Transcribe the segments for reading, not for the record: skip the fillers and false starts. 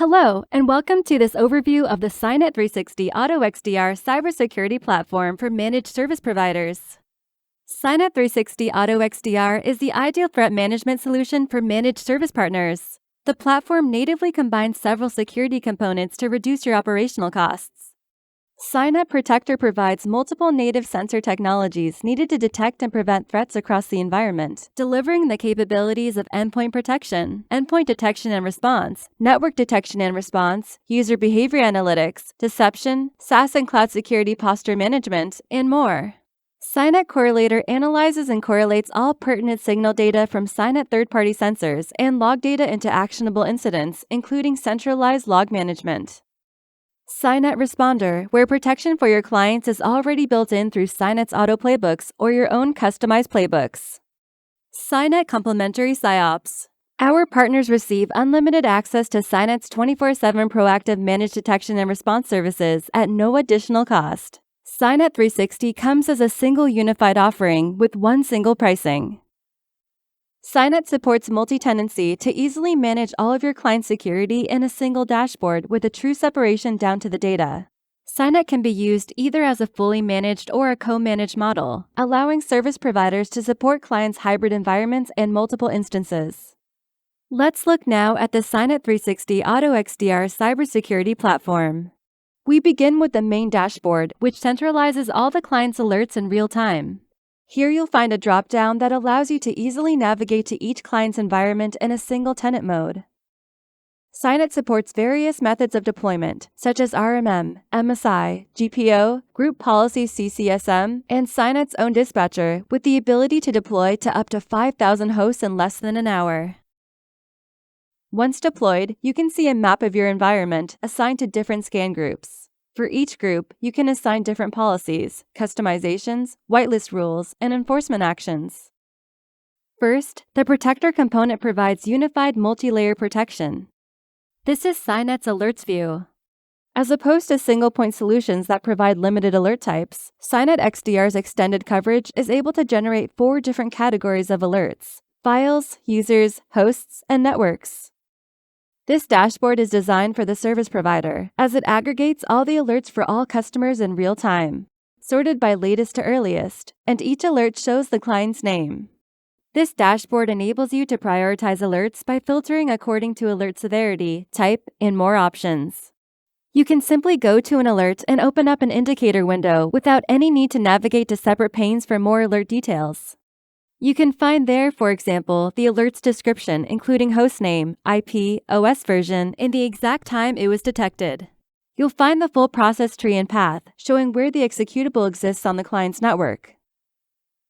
Hello, and welcome to this overview of the Cynet 360 AutoXDR cybersecurity platform for managed service providers. Cynet 360 AutoXDR is the ideal threat management solution for managed service partners. The platform natively combines several security components to reduce your operational costs. Cynet Protector provides multiple native sensor technologies needed to detect and prevent threats across the environment, delivering the capabilities of endpoint protection, endpoint detection and response, network detection and response, user behavior analytics, deception, SaaS and cloud security posture management, and more. Cynet Correlator analyzes and correlates all pertinent signal data from Cynet third-party sensors and log data into actionable incidents, including centralized log management. Cynet Responder, where protection for your clients is already built in through Cynet's auto playbooks or your own customized playbooks. Cynet Complementary SIOPs. Our partners receive unlimited access to Cynet's 24/7 proactive managed detection and response services at no additional cost. Cynet 360 comes as a single unified offering with one single pricing. Cynet supports multi-tenancy to easily manage all of your client security in a single dashboard with a true separation down to the data. Cynet can be used either as a fully managed or a co-managed model, allowing service providers to support clients' hybrid environments and multiple instances. Let's look now at the Cynet 360 AutoXDR cybersecurity platform. We begin with the main dashboard, which centralizes all the client's alerts in real time. Here you'll find a drop-down that allows you to easily navigate to each client's environment in a single tenant mode. Cynet supports various methods of deployment, such as RMM, MSI, GPO, Group Policy CCSM, and Cynet's own dispatcher, with the ability to deploy to up to 5,000 hosts in less than an hour. Once deployed, you can see a map of your environment assigned to different scan groups. For each group, you can assign different policies, customizations, whitelist rules, and enforcement actions. First, the Protector component provides unified multi-layer protection. This is Cynet's alerts view. As opposed to single-point solutions that provide limited alert types, Cynet XDR's extended coverage is able to generate 4 different categories of alerts: files, users, hosts, and networks. This dashboard is designed for the service provider, as it aggregates all the alerts for all customers in real time, sorted by latest to earliest, and each alert shows the client's name. This dashboard enables you to prioritize alerts by filtering according to alert severity, type, and more options. You can simply go to an alert and open up an indicator window without any need to navigate to separate panes for more alert details. You can find there, for example, the alert's description, including hostname, IP, OS version, and the exact time it was detected. You'll find the full process tree and path, showing where the executable exists on the client's network.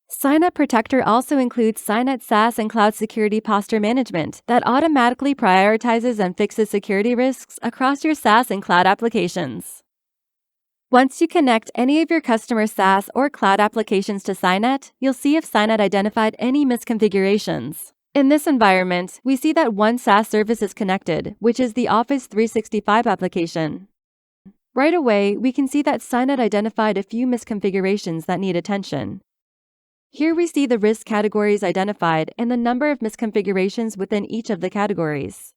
Cynet Protector also includes Cynet SaaS and cloud security posture management that automatically prioritizes and fixes security risks across your SaaS and cloud applications. Once you connect any of your customer SaaS or cloud applications to Cynet, you'll see if Cynet identified any misconfigurations. In this environment, we see that one SaaS service is connected, which is the Office 365 application. Right away, we can see that Cynet identified a few misconfigurations that need attention. Here we see the risk categories identified and the number of misconfigurations within each of the categories.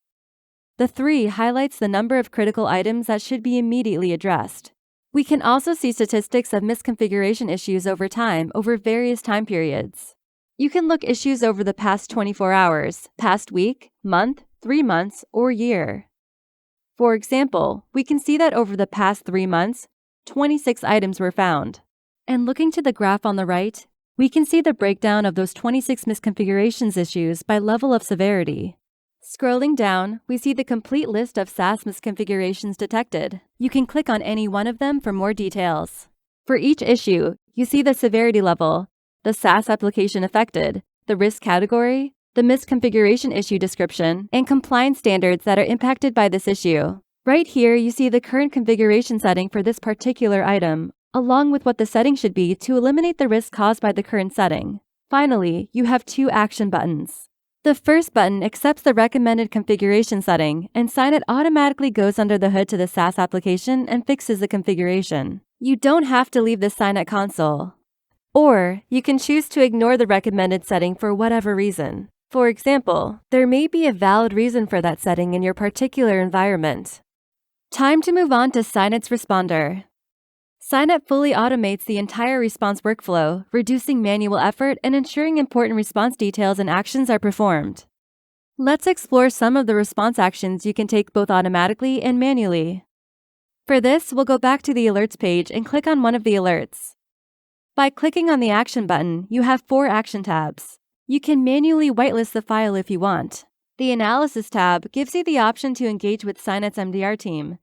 The 3 highlights the number of critical items that should be immediately addressed. We can also see statistics of misconfiguration issues over time over various time periods. You can look issues over the past 24 hours, past week, month, 3 months, or year. For example, we can see that over the past 3 months, 26 items were found. And looking to the graph on the right, we can see the breakdown of those 26 misconfigurations issues by level of severity. Scrolling down, we see the complete list of SaaS misconfigurations detected. You can click on any one of them for more details. For each issue, you see the severity level, the SaaS application affected, the risk category, the misconfiguration issue description, and compliance standards that are impacted by this issue. Right here, you see the current configuration setting for this particular item, along with what the setting should be to eliminate the risk caused by the current setting. Finally, you have 2 action buttons. The first button accepts the recommended configuration setting, and Cynet automatically goes under the hood to the SaaS application and fixes the configuration. You don't have to leave the Cynet console. Or, you can choose to ignore the recommended setting for whatever reason. For example, there may be a valid reason for that setting in your particular environment. Time to move on to Cynet's Responder. Cynet fully automates the entire response workflow, reducing manual effort and ensuring important response details and actions are performed. Let's explore some of the response actions you can take both automatically and manually. For this, we'll go back to the Alerts page and click on one of the alerts. By clicking on the Action button, you have 4 action tabs. You can manually whitelist the file if you want. The Analysis tab gives you the option to engage with Cynet's MDR team.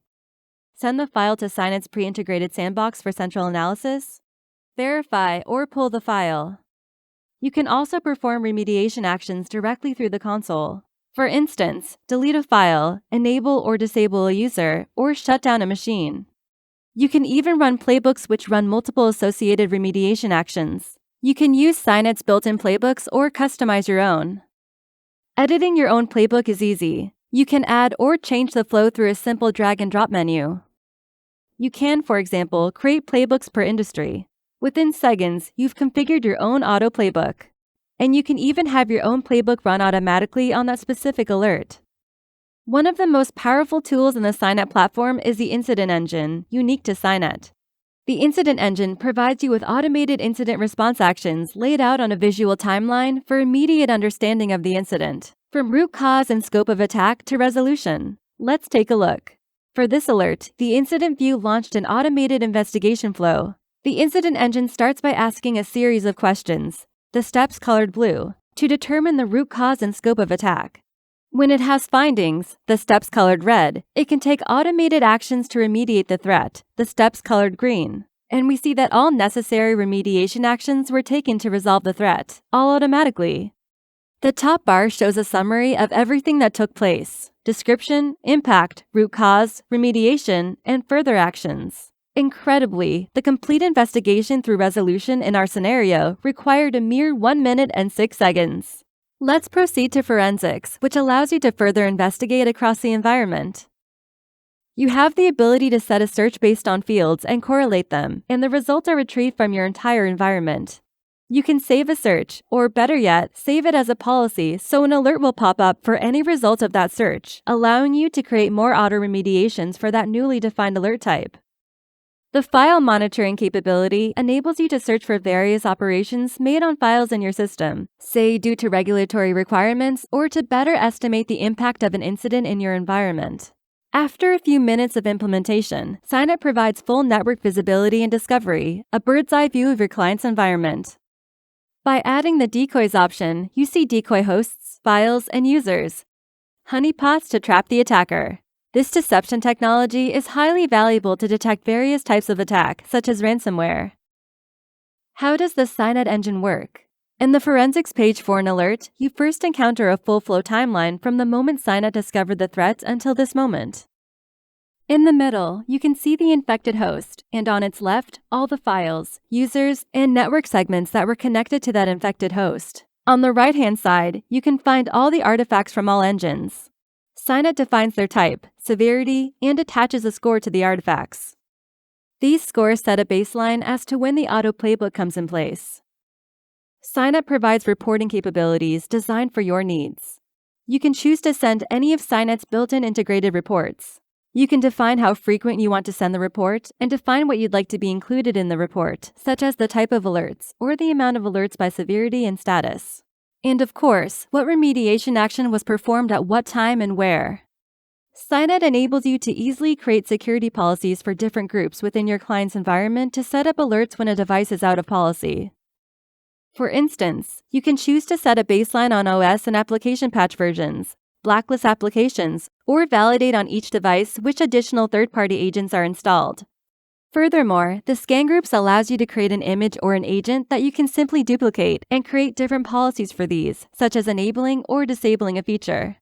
Send the file to Cynet's pre-integrated sandbox for central analysis. Verify or pull the file. You can also perform remediation actions directly through the console. For instance, delete a file, enable or disable a user, or shut down a machine. You can even run playbooks which run multiple associated remediation actions. You can use Cynet's built-in playbooks or customize your own. Editing your own playbook is easy. You can add or change the flow through a simple drag-and-drop menu. You can, for example, create playbooks per industry. Within seconds, you've configured your own auto playbook. And you can even have your own playbook run automatically on that specific alert. One of the most powerful tools in the Cynet platform is the Incident Engine, unique to Cynet. The Incident Engine provides you with automated incident response actions laid out on a visual timeline for immediate understanding of the incident, from root cause and scope of attack to resolution. Let's take a look. For this alert, the Incident View launched an automated investigation flow. The Incident Engine starts by asking a series of questions, the steps colored blue, to determine the root cause and scope of attack. When it has findings, the steps colored red, it can take automated actions to remediate the threat, the steps colored green. And we see that all necessary remediation actions were taken to resolve the threat, all automatically. The top bar shows a summary of everything that took place: description, impact, root cause, remediation, and further actions. Incredibly, the complete investigation through resolution in our scenario required a mere 1 minute and 6 seconds. Let's proceed to forensics, which allows you to further investigate across the environment. You have the ability to set a search based on fields and correlate them, and the results are retrieved from your entire environment. You can save a search, or better yet, save it as a policy so an alert will pop up for any result of that search, allowing you to create more auto-remediations for that newly defined alert type. The file monitoring capability enables you to search for various operations made on files in your system, say due to regulatory requirements or to better estimate the impact of an incident in your environment. After a few minutes of implementation, Cynet provides full network visibility and discovery, a bird's-eye view of your client's environment. By adding the decoys option, you see decoy hosts, files, and users. Honeypots to trap the attacker. This deception technology is highly valuable to detect various types of attack, such as ransomware. How does the Cynet engine work? In the forensics page for an alert, you first encounter a full flow timeline from the moment Cynet discovered the threat until this moment. In the middle, you can see the infected host, and on its left, all the files, users, and network segments that were connected to that infected host. On the right-hand side, you can find all the artifacts from all engines. Cynet defines their type, severity, and attaches a score to the artifacts. These scores set a baseline as to when the auto playbook comes in place. Cynet provides reporting capabilities designed for your needs. You can choose to send any of Cynet's built-in integrated reports. You can define how frequent you want to send the report and define what you'd like to be included in the report, such as the type of alerts or the amount of alerts by severity and status. And of course, what remediation action was performed at what time and where. Cynet enables you to easily create security policies for different groups within your client's environment to set up alerts when a device is out of policy. For instance, you can choose to set a baseline on OS and application patch versions, blacklist applications, or validate on each device which additional third-party agents are installed. Furthermore, the scan groups allows you to create an image or an agent that you can simply duplicate and create different policies for these, such as enabling or disabling a feature.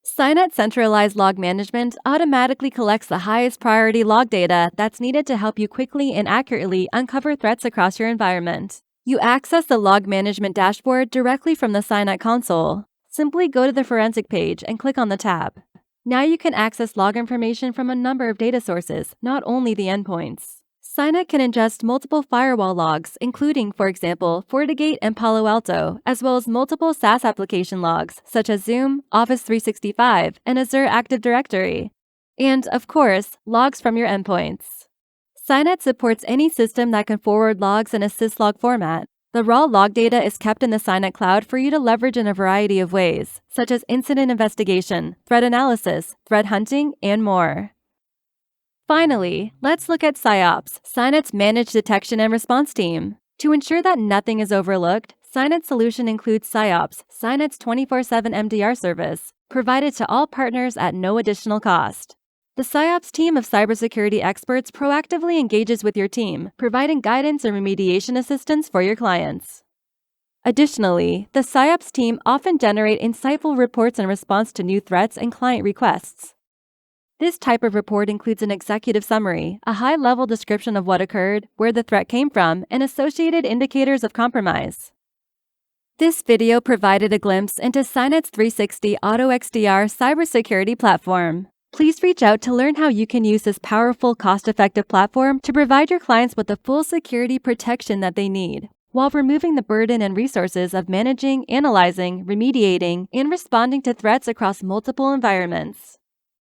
Cynet centralized log management automatically collects the highest priority log data that's needed to help you quickly and accurately uncover threats across your environment. You access the log management dashboard directly from the Cynet console. Simply go to the forensic page and click on the tab. Now you can access log information from a number of data sources, not only the endpoints. Cynet can ingest multiple firewall logs, including, for example, FortiGate and Palo Alto, as well as multiple SaaS application logs, such as Zoom, Office 365, and Azure Active Directory. And, of course, logs from your endpoints. Cynet supports any system that can forward logs in a syslog format. The raw log data is kept in the Cynet cloud for you to leverage in a variety of ways, such as incident investigation, threat analysis, threat hunting, and more. Finally, let's look at SIOPS, Cynet's Managed Detection and Response Team. To ensure that nothing is overlooked, Cynet's solution includes SIOPS, Cynet's 24/7 MDR service, provided to all partners at no additional cost. The SIOPS team of cybersecurity experts proactively engages with your team, providing guidance and remediation assistance for your clients. Additionally, the SIOPS team often generate insightful reports in response to new threats and client requests. This type of report includes an executive summary, a high-level description of what occurred, where the threat came from, and associated indicators of compromise. This video provided a glimpse into Cynet's 360 AutoXDR cybersecurity platform. Please reach out to learn how you can use this powerful, cost-effective platform to provide your clients with the full security protection that they need, while removing the burden and resources of managing, analyzing, remediating, and responding to threats across multiple environments.